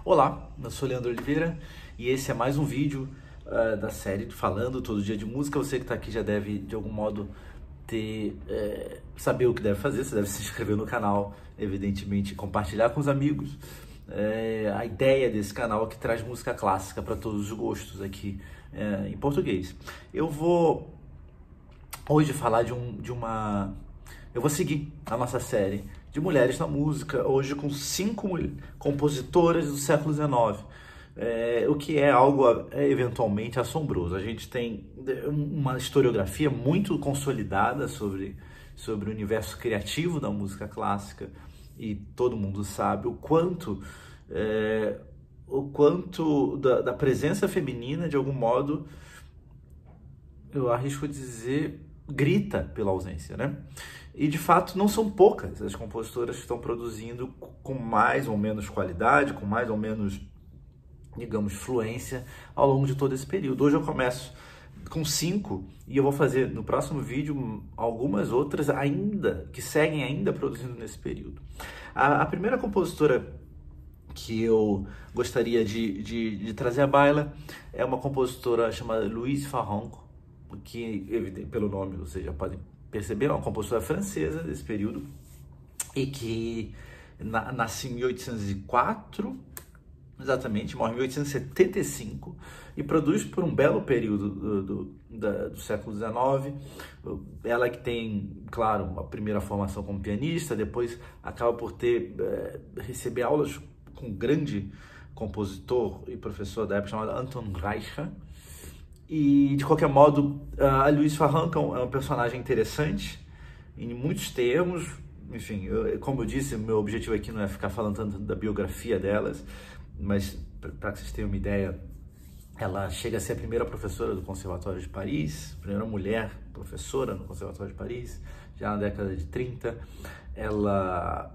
Olá, eu sou Leandro Oliveira e esse é mais um vídeo da série Falando Todo Dia de Música. Você que está aqui já deve, de algum modo, saber o que deve fazer. Você deve se inscrever no canal, evidentemente, compartilhar com os amigos. A ideia desse canal é que traz música clássica para todos os gostos aqui em português. Eu vou hoje falar eu vou seguir a nossa série de mulheres na música, hoje com 5 compositoras do século XIX, o que é algo eventualmente assombroso. A gente tem uma historiografia muito consolidada sobre o universo criativo da música clássica e todo mundo sabe o quanto da presença feminina, de algum modo, eu arrisco dizer, grita pela ausência, né? E, de fato, não são poucas as compositoras que estão produzindo com mais ou menos qualidade, com mais ou menos, digamos, fluência ao longo de todo esse período. Hoje eu começo com 5 e eu vou fazer no próximo vídeo algumas outras que seguem ainda produzindo nesse período. A primeira compositora que eu gostaria de trazer à baila é uma compositora chamada Louise Farrenc, que, pelo nome, vocês já podem perceber, é uma compositora francesa desse período e que nasce em 1804, exatamente, morre em 1875 e produz por um belo período do século XIX. Ela que tem, claro, uma primeira formação como pianista, depois acaba por receber aulas com um grande compositor e professor da época chamado Anton Reicha. E, de qualquer modo, a Louise Farrenc é um personagem interessante em muitos termos. Enfim, como eu disse, meu objetivo aqui não é ficar falando tanto da biografia delas, mas para que vocês tenham uma ideia, ela chega a ser a primeira professora do Conservatório de Paris, a primeira mulher professora no Conservatório de Paris, já na década de 30. Ela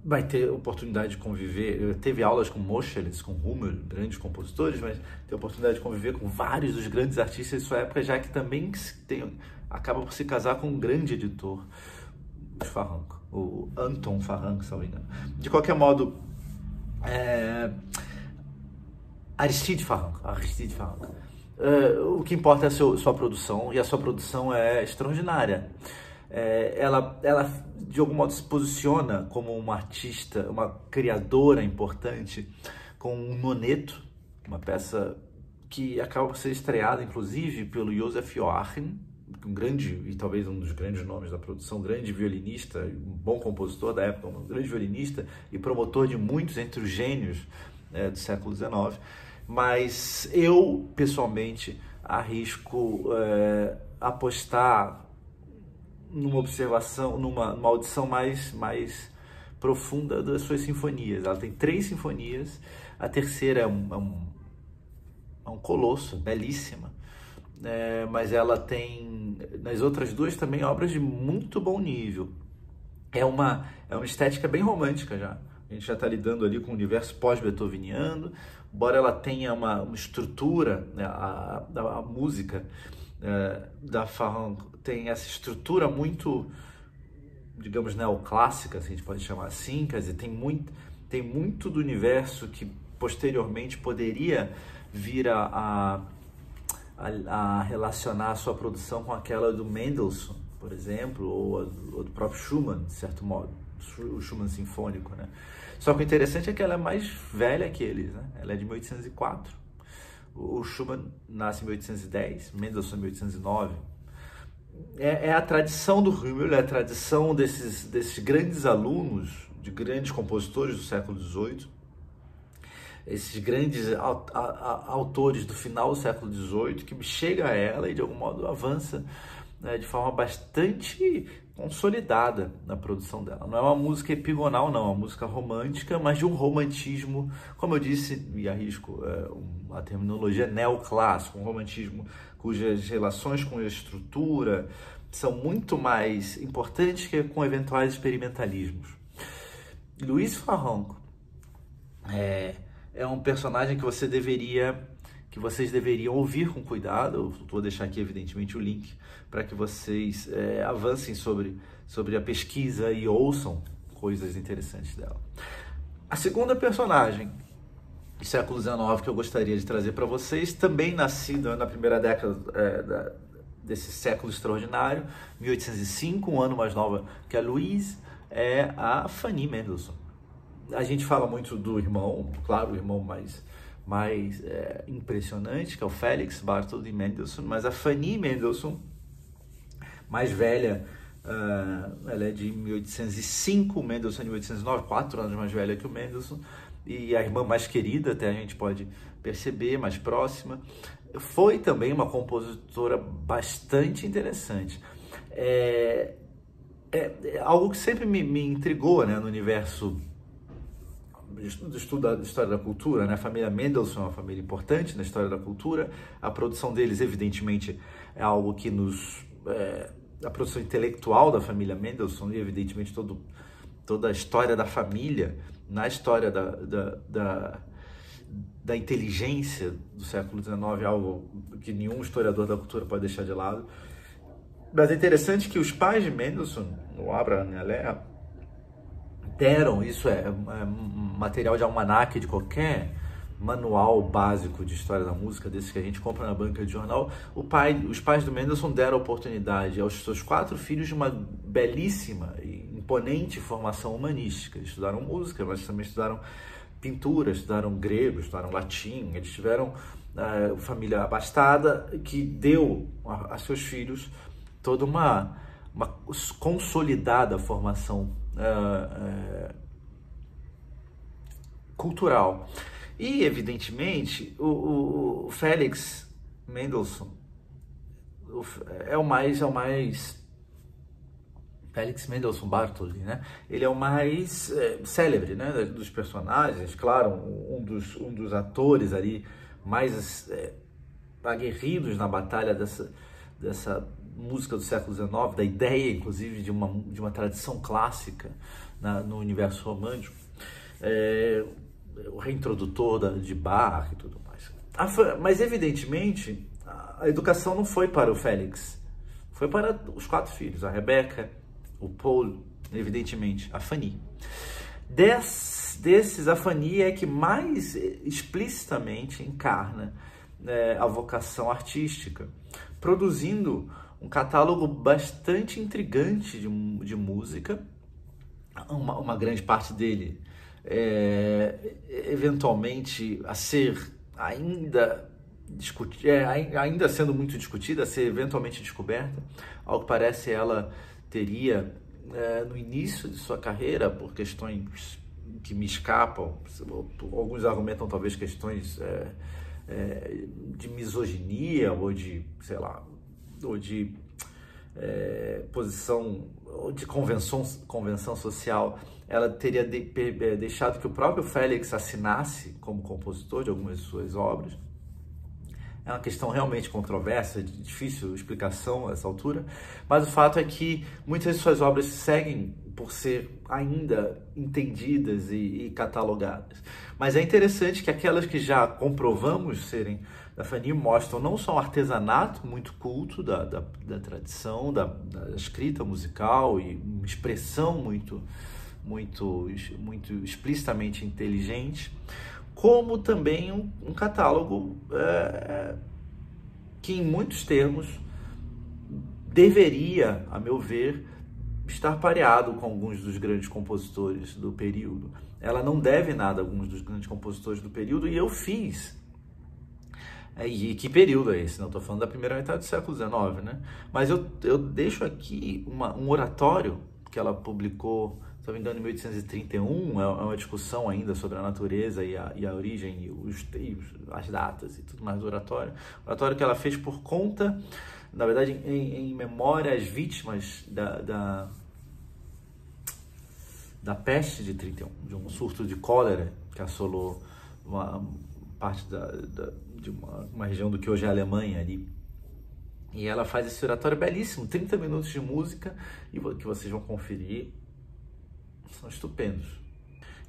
vai ter oportunidade de conviver, teve aulas com Moscheles, com Hummel, grandes compositores, mas tem a oportunidade de conviver com vários dos grandes artistas de sua época, já que também acaba por se casar com um grande editor, os Farrenc, o Anton Farrenc, se não me engano. De qualquer modo, Aristide Farrenc. O que importa é a sua produção, e a sua produção é extraordinária. Ela de algum modo se posiciona como uma artista, uma criadora importante, com um noneto, uma peça que acaba por ser estreada inclusive pelo Joseph Joachim, um grande, e talvez um dos grandes nomes da produção, um grande violinista, um bom compositor da época, um grande violinista e promotor de muitos entre os gênios do século XIX. Mas eu, pessoalmente, arrisco apostar numa observação, numa audição mais profunda das suas sinfonias. Ela tem 3 sinfonias, a terceira é um colosso, belíssima, mas ela tem, nas outras 2 também, obras de muito bom nível. É uma estética bem romântica já. A gente já está lidando ali com o universo pós-beethoveniano, embora ela tenha uma estrutura, né, a música da Farrenc tem essa estrutura muito, digamos, neoclássica, se a gente pode chamar assim, quer dizer, tem muito do universo que posteriormente poderia vir a relacionar a sua produção com aquela do Mendelssohn, por exemplo, ou do próprio Schumann, de certo modo, o Schumann sinfônico, né? Só que o interessante é que ela é mais velha que eles, né? Ela é de 1804. O Schumann nasce em 1810, Mendelssohn em 1809. É a tradição do Hummel, é a tradição desses grandes alunos, de grandes compositores do século XVIII, esses grandes autores do final do século XVIII, que chega a ela e, de algum modo, avança, né, de forma bastante consolidada na produção dela. Não é uma música epigonal, não, é uma música romântica, mas de um romantismo, como eu disse, e arrisco a terminologia, neoclássico, um romantismo cujas relações com a estrutura são muito mais importantes que com eventuais experimentalismos. Louise Farrenc é um personagem que vocês deveriam ouvir com cuidado. Eu vou deixar aqui, evidentemente, o link para que vocês avancem sobre a pesquisa e ouçam coisas interessantes dela. A segunda personagem do século XIX que eu gostaria de trazer para vocês, também nascida na primeira década desse século extraordinário, 1805, um ano mais nova que a Louise, é a Fanny Mendelssohn. A gente fala muito do irmão, claro, o irmão mais impressionante, que é o Felix Barthold Mendelssohn, mas a Fanny Mendelssohn, mais velha, ela é de 1805, o Mendelssohn de 1809, 4 anos mais velha que o Mendelssohn, e a irmã mais querida, até a gente pode perceber, mais próxima. Foi também uma compositora bastante interessante. Algo que sempre me intrigou, né, no universo do estudo da história da cultura, né? A família Mendelssohn é uma família importante na história da cultura. A produção deles, evidentemente, é algo que a produção intelectual da família Mendelssohn e, evidentemente, toda a história da família, na história da inteligência do século XIX, é algo que nenhum historiador da cultura pode deixar de lado. Mas é interessante que os pais de Mendelssohn, o Abraham e a Lea, deram, isso é material de almanaque, de qualquer manual básico de história da música, desses que a gente compra na banca de jornal. Os pais do Mendelssohn deram a oportunidade aos seus 4 filhos de uma belíssima e imponente formação humanística. Eles estudaram música, mas também estudaram pintura, estudaram grego, estudaram latim. Eles tiveram família abastada, que deu a seus filhos toda uma consolidada formação cultural. E, evidentemente, o Felix Mendelssohn é o mais Felix Mendelssohn Barthold, né? Ele é o mais célebre, né, dos personagens, claro, um dos atores ali mais aguerridos na batalha dessa música do século XIX, da ideia, inclusive, de uma tradição clássica no universo romântico, o reintrodutor de Bach e tudo mais. Mas, evidentemente, a educação não foi para o Félix, foi para os 4 filhos, a Rebecca, o Paul, evidentemente, a Fanny. Desses, a Fanny é que mais explicitamente encarna a vocação artística, produzindo um catálogo bastante intrigante de música, uma grande parte dele eventualmente a ser ainda sendo muito discutida, a ser eventualmente descoberta. Ao que parece, ela teria, no início de sua carreira, por questões que me escapam, alguns argumentam talvez questões de misoginia ou de, sei lá, ou de posição, ou de convenção social, ela teria deixado que o próprio Félix assinasse como compositor de algumas de suas obras. É uma questão realmente controversa, de difícil explicação a essa altura, mas o fato é que muitas de suas obras seguem por ser ainda entendidas e catalogadas. Mas é interessante que aquelas que já comprovamos serem da Fanny mostram não só um artesanato muito culto da tradição, da escrita musical e uma expressão muito explicitamente inteligente, como também um catálogo que, em muitos termos, deveria, a meu ver, estar pareado com alguns dos grandes compositores do período. Ela não deve nada a alguns dos grandes compositores do período, e eu fiz. E que período é esse? Não estou falando da primeira metade do século XIX, né? Mas eu deixo aqui um oratório que ela publicou, se não me engano, em 1831, é uma discussão ainda sobre a natureza e a origem, e as datas e tudo mais do oratório. O oratório que ela fez por conta, na verdade, em memória às vítimas da peste de 31, de um surto de cólera que assolou uma parte de uma região do que hoje é a Alemanha ali. E ela faz esse oratório belíssimo, 30 minutos de música, e que vocês vão conferir, são estupendos.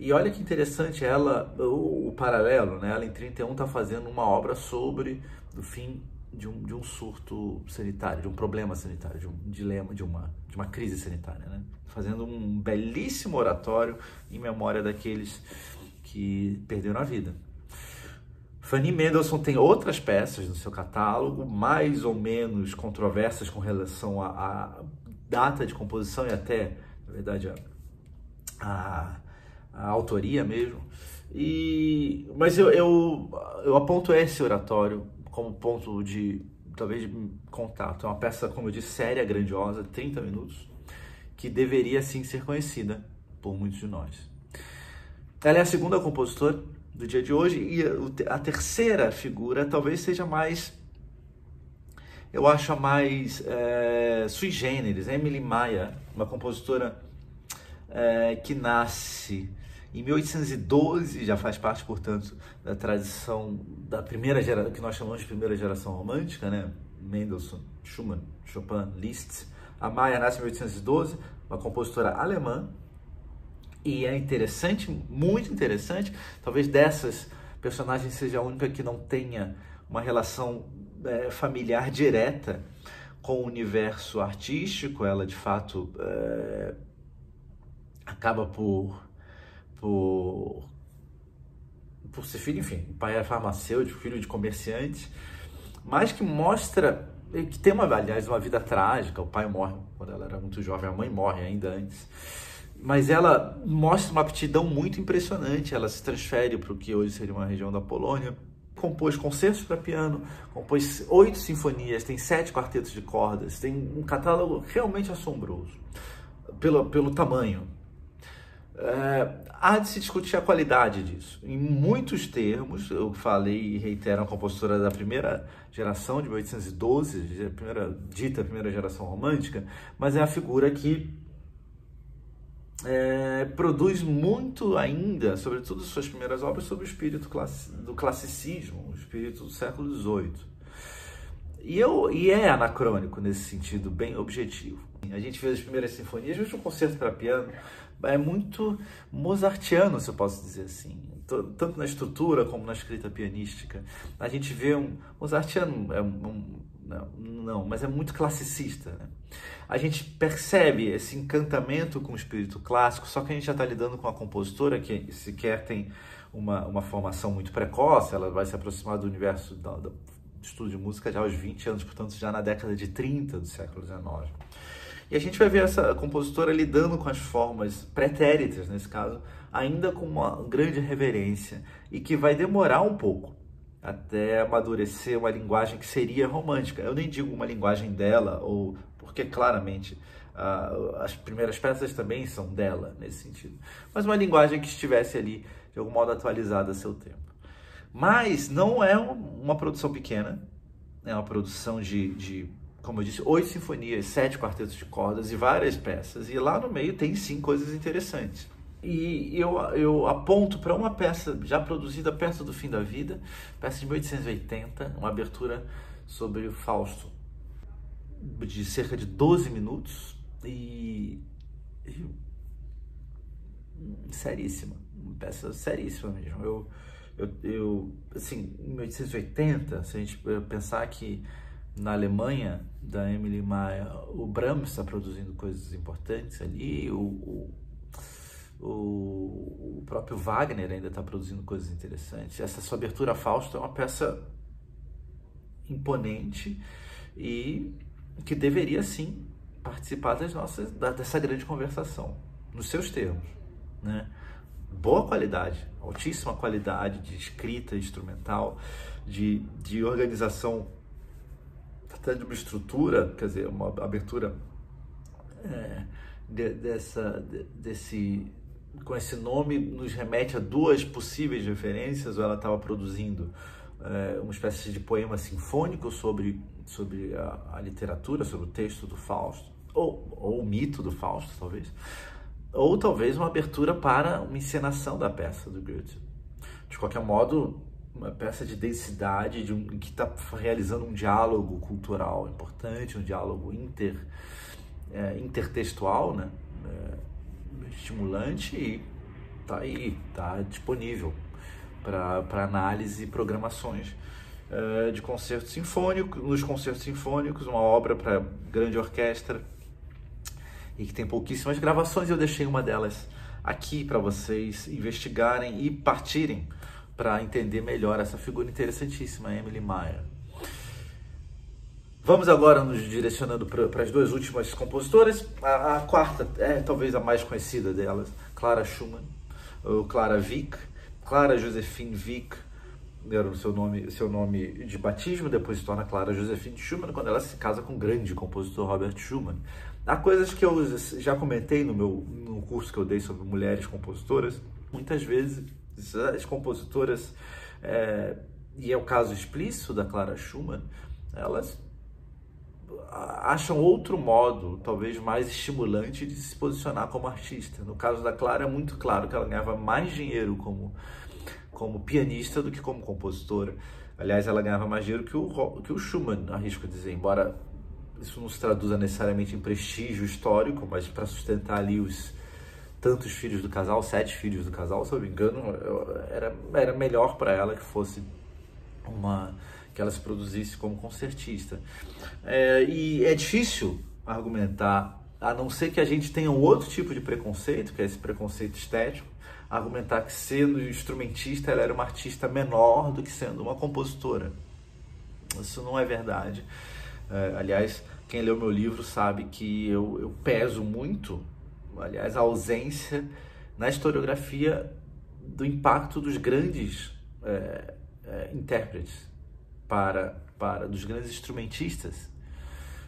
E olha que interessante, ela, o paralelo, né? Ela em 31 está fazendo uma obra sobre o fim de um surto sanitário, de um problema sanitário, de um dilema, de uma crise sanitária, né? Fazendo um belíssimo oratório em memória daqueles que perderam a vida. Fanny Mendelssohn tem outras peças no seu catálogo, mais ou menos controversas com relação à data de composição e até, na verdade, a autoria mesmo. Mas eu aponto esse oratório como ponto talvez, de contato. É uma peça, como eu disse, séria, grandiosa, 30 minutos, que deveria, sim, ser conhecida por muitos de nós. Ela é a segunda compositora do dia de hoje, e a terceira figura talvez seja mais, eu acho, a mais sui generis, Emily Maia, uma compositora que nasce em 1812, já faz parte, portanto, da tradição da primeira geração, que nós chamamos de primeira geração romântica, né? Mendelssohn, Schumann, Chopin, Liszt. A Maia nasce em 1812, uma compositora alemã, e é interessante, muito interessante, talvez dessas personagens seja a única que não tenha uma relação familiar direta com o universo artístico. Ela, de fato, acaba por ser filho, enfim, o pai é farmacêutico, filho de comerciante, mas que mostra que tem, aliás, uma vida trágica. O pai morre quando ela era muito jovem, a mãe morre ainda antes, mas ela mostra uma aptidão muito impressionante. Ela se transfere para o que hoje seria uma região da Polônia, compôs concertos para piano, compôs 8 sinfonias, tem 7 quartetos de cordas, tem um catálogo realmente assombroso pelo tamanho. Há de se discutir a qualidade disso. Em muitos termos, eu falei e reitero, a compositora da primeira geração, de 1812, primeira geração romântica, mas é a figura que produz muito ainda, sobretudo suas primeiras obras, sobre o espírito do classicismo, o espírito do século XVIII. E é anacrônico nesse sentido, bem objetivo. A gente vê as primeiras sinfonias, justo um concerto para piano, é muito mozartiano, se eu posso dizer assim, tanto na estrutura como na escrita pianística. A gente vê mozartiano, não, mas é muito classicista, né? A gente percebe esse encantamento com o espírito clássico, só que a gente já está lidando com uma compositora que sequer tem uma formação muito precoce. Ela vai se aproximar do universo do estudo de música já aos 20 anos, portanto já na década de 30 do século XIX. E a gente vai ver essa compositora lidando com as formas pretéritas, nesse caso, ainda com uma grande reverência, e que vai demorar um pouco até amadurecer uma linguagem que seria romântica. Eu nem digo uma linguagem dela, porque claramente as primeiras peças também são dela, nesse sentido, mas uma linguagem que estivesse ali, de algum modo, atualizada a seu tempo. Mas não é uma produção pequena, é uma produção como eu disse, 8 sinfonias, 7 quartetos de cordas e várias peças. E lá no meio tem, sim, coisas interessantes. E eu aponto para uma peça já produzida perto do fim da vida, peça de 1880, uma abertura sobre o Fausto, de cerca de 12 minutos. Seríssima, uma peça seríssima mesmo. Assim, em 1880, se a gente pensar que na Alemanha, da Emily Maia, o Brahms está produzindo coisas importantes ali, o próprio Wagner ainda está produzindo coisas interessantes. Essa sua abertura a Fausto é uma peça imponente e que deveria, sim, participar dessa grande conversação, nos seus termos, né? Boa qualidade, altíssima qualidade de escrita instrumental, de organização, até de uma estrutura, quer dizer, uma abertura com esse nome nos remete a duas possíveis referências. Ou ela estava produzindo uma espécie de poema sinfônico sobre a literatura, sobre o texto do Fausto, ou o mito do Fausto, talvez, ou talvez uma abertura para uma encenação da peça do Goethe. De qualquer modo, uma peça de densidade, que está realizando um diálogo cultural importante, um diálogo intertextual, né? Estimulante, e está aí, está disponível para análise e programações de concerto sinfônico, nos concertos sinfônicos, uma obra para grande orquestra e que tem pouquíssimas gravações. Eu deixei uma delas aqui para vocês investigarem e partirem para entender melhor essa figura interessantíssima, Emily Meyer. Vamos agora nos direcionando para as duas últimas compositoras. A quarta é talvez a mais conhecida delas, Clara Schumann, ou Clara Wieck. Clara Josephine Wieck era o seu nome de batismo, depois se torna Clara Josephine Schumann, quando ela se casa com o grande compositor Robert Schumann. Há coisas que eu já comentei no curso que eu dei sobre mulheres compositoras. Muitas vezes as compositoras, e é o caso explícito da Clara Schumann, elas acham outro modo, talvez mais estimulante, de se posicionar como artista. No caso da Clara, é muito claro que ela ganhava mais dinheiro como pianista do que como compositora. Aliás, ela ganhava mais dinheiro que o Schumann, arrisco dizer, embora isso não se traduza necessariamente em prestígio histórico, mas para sustentar ali os tantos filhos do casal, 7 filhos do casal, se eu não me engano, era melhor para ela que ela se produzisse como concertista. E é difícil argumentar, a não ser que a gente tenha um outro tipo de preconceito, que é esse preconceito estético, argumentar que sendo instrumentista ela era uma artista menor do que sendo uma compositora. Isso não é verdade. Aliás, quem leu meu livro sabe que eu peso muito, aliás, a ausência na historiografia do impacto dos grandes intérpretes dos grandes instrumentistas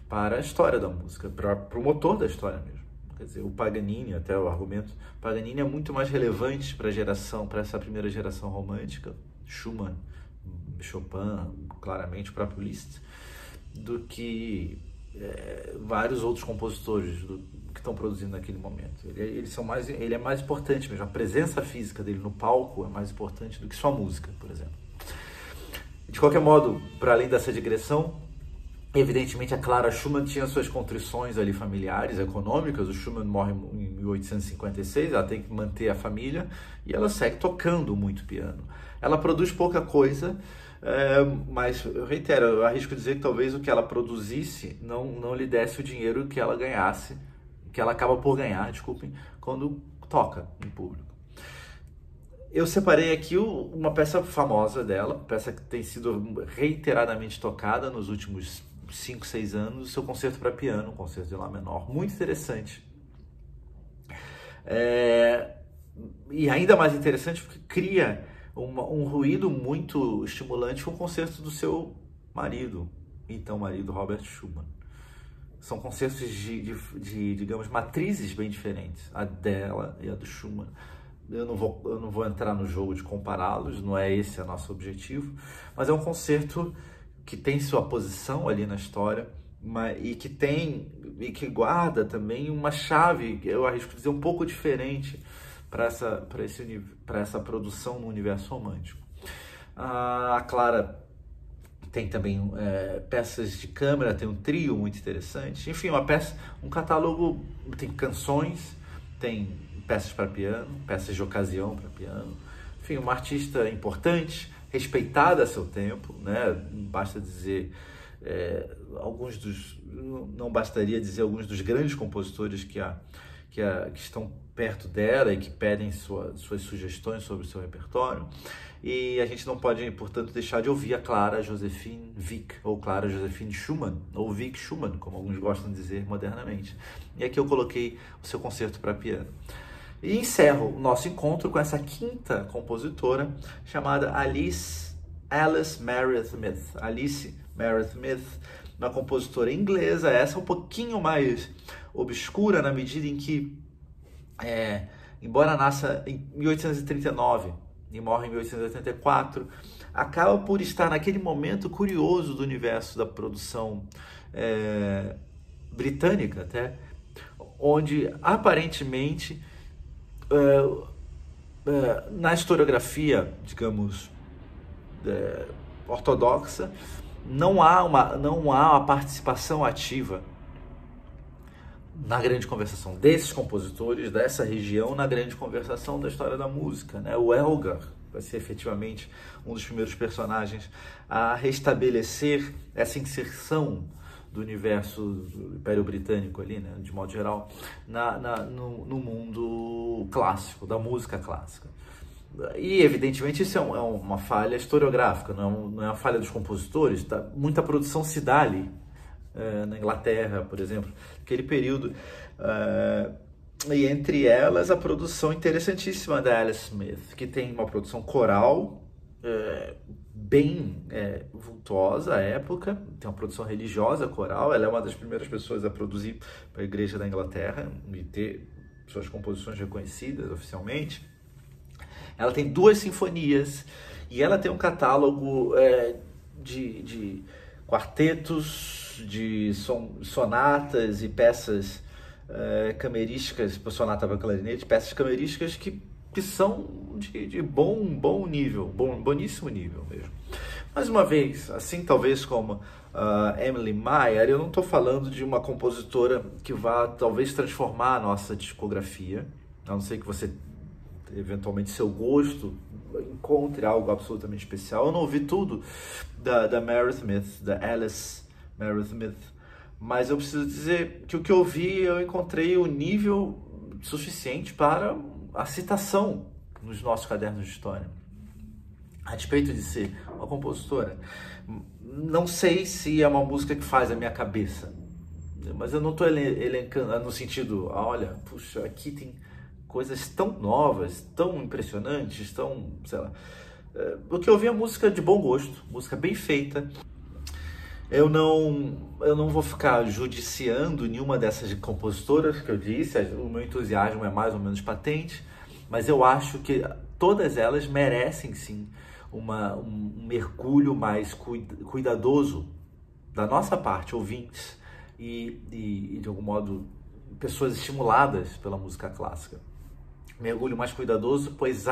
para a história da música, para o motor da história mesmo. Quer dizer, o Paganini, até o argumento, Paganini é muito mais relevante para essa primeira geração romântica, Schumann, Chopin, claramente o próprio Liszt, do que vários outros compositores que estão produzindo naquele momento. Ele é mais importante mesmo, a presença física dele no palco é mais importante do que sua música, por exemplo. De qualquer modo, para além dessa digressão, evidentemente a Clara Schumann tinha suas contrições ali familiares, econômicas. O Schumann morre em 1856, ela tem que manter a família e ela segue tocando muito piano. Ela produz pouca coisa, mas eu reitero, eu arrisco dizer que talvez o que ela produzisse não lhe desse o dinheiro que ela ganhasse, que ela acaba por ganhar, desculpem, quando toca em público. Eu separei aqui uma peça famosa dela, peça que tem sido reiteradamente tocada nos últimos 5, 6 anos, o seu concerto para piano, um concerto de Lá menor, muito interessante. E ainda mais interessante porque cria um ruído muito estimulante com o concerto do seu marido, então marido Robert Schumann. São concertos digamos, matrizes bem diferentes, a dela e a do Schumann. Eu não vou entrar no jogo de compará-los, não é esse o nosso objetivo, mas é um concerto que tem sua posição ali na história e que guarda também uma chave, eu arrisco dizer, um pouco diferente para essa produção no universo romântico. A Clara tem também peças de câmara, tem um trio muito interessante, enfim, um catálogo, tem canções, tem peças para piano, peças de ocasião para piano, enfim, uma artista importante, respeitada a seu tempo, né? Basta dizer não bastaria dizer alguns dos grandes compositores que estão perto dela e que pedem suas sugestões sobre o seu repertório. E a gente não pode, portanto, deixar de ouvir a Clara Josephine Wieck, ou Clara Josephine Schumann, ou Wieck Schumann, como alguns gostam de dizer modernamente. E aqui eu coloquei o seu concerto para piano. E encerro o nosso encontro com essa quinta compositora, chamada Alice Mary Smith. Alice Mary Smith, uma compositora inglesa, essa um pouquinho mais obscura na medida em que, embora nasça em 1839 e morre em 1884, acaba por estar naquele momento curioso do universo da produção britânica, até, onde aparentemente na historiografia, digamos, ortodoxa, não há uma participação ativa na grande conversação desses compositores dessa região, na grande conversação da história da música, né? O Elgar, vai ser efetivamente um dos primeiros personagens a restabelecer essa inserção do universo do Império Britânico ali, né, de modo geral, no mundo clássico, da música clássica. E, evidentemente, isso é uma falha historiográfica, não é uma falha dos compositores. Tá? Muita produção se dá ali, na Inglaterra, por exemplo, aquele período. E entre elas, a produção interessantíssima da Alice Smith, que tem uma produção coral bem vultuosa à época, tem uma produção religiosa coral. Ela é uma das primeiras pessoas a produzir para a Igreja da Inglaterra e ter suas composições reconhecidas oficialmente. Ela tem 2 sinfonias e ela tem um catálogo de quartetos, de sonatas e peças camerísticas, sonata para clarinete, peças camerísticas que são de bom nível, boníssimo nível mesmo. Mais uma vez, assim talvez como Emily Meyer, eu não estou falando de uma compositora que vá talvez transformar a nossa discografia, a não ser que você eventualmente seu gosto encontre algo absolutamente especial. Eu não ouvi tudo da Mary Smith, da Alice Mary Smith, mas eu preciso dizer que o que eu vi, eu encontrei o nível suficiente para a citação nos nossos cadernos de história. A despeito de ser uma compositora, não sei se é uma música que faz a minha cabeça, mas eu não estou elencando no sentido, olha, puxa, aqui tem coisas tão novas, tão impressionantes, tão, sei lá. O que eu vi é música de bom gosto, música bem feita. Eu não vou ficar judiciando nenhuma dessas compositoras que eu disse, o meu entusiasmo é mais ou menos patente, mas eu acho que todas elas merecem sim um mergulho mais cuidadoso da nossa parte, ouvintes, e de algum modo pessoas estimuladas pela música clássica. Mergulho mais cuidadoso, pois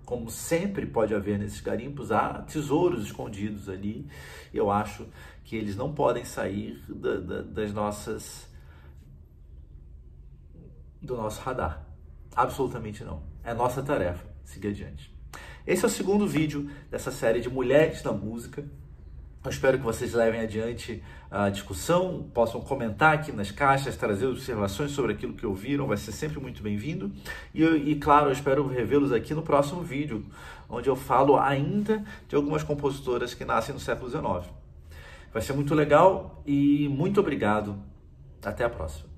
como sempre pode haver nesses garimpos, há tesouros escondidos ali. Eu acho que eles não podem sair do nosso radar. Absolutamente não. É nossa tarefa seguir adiante. Esse é o segundo vídeo dessa série de Mulheres na Música. Eu espero que vocês levem adiante a discussão, possam comentar aqui nas caixas, trazer observações sobre aquilo que ouviram, vai ser sempre muito bem-vindo. E claro, eu espero revê-los aqui no próximo vídeo, onde eu falo ainda de algumas compositoras que nascem no século XIX. Vai ser muito legal e muito obrigado. Até a próxima.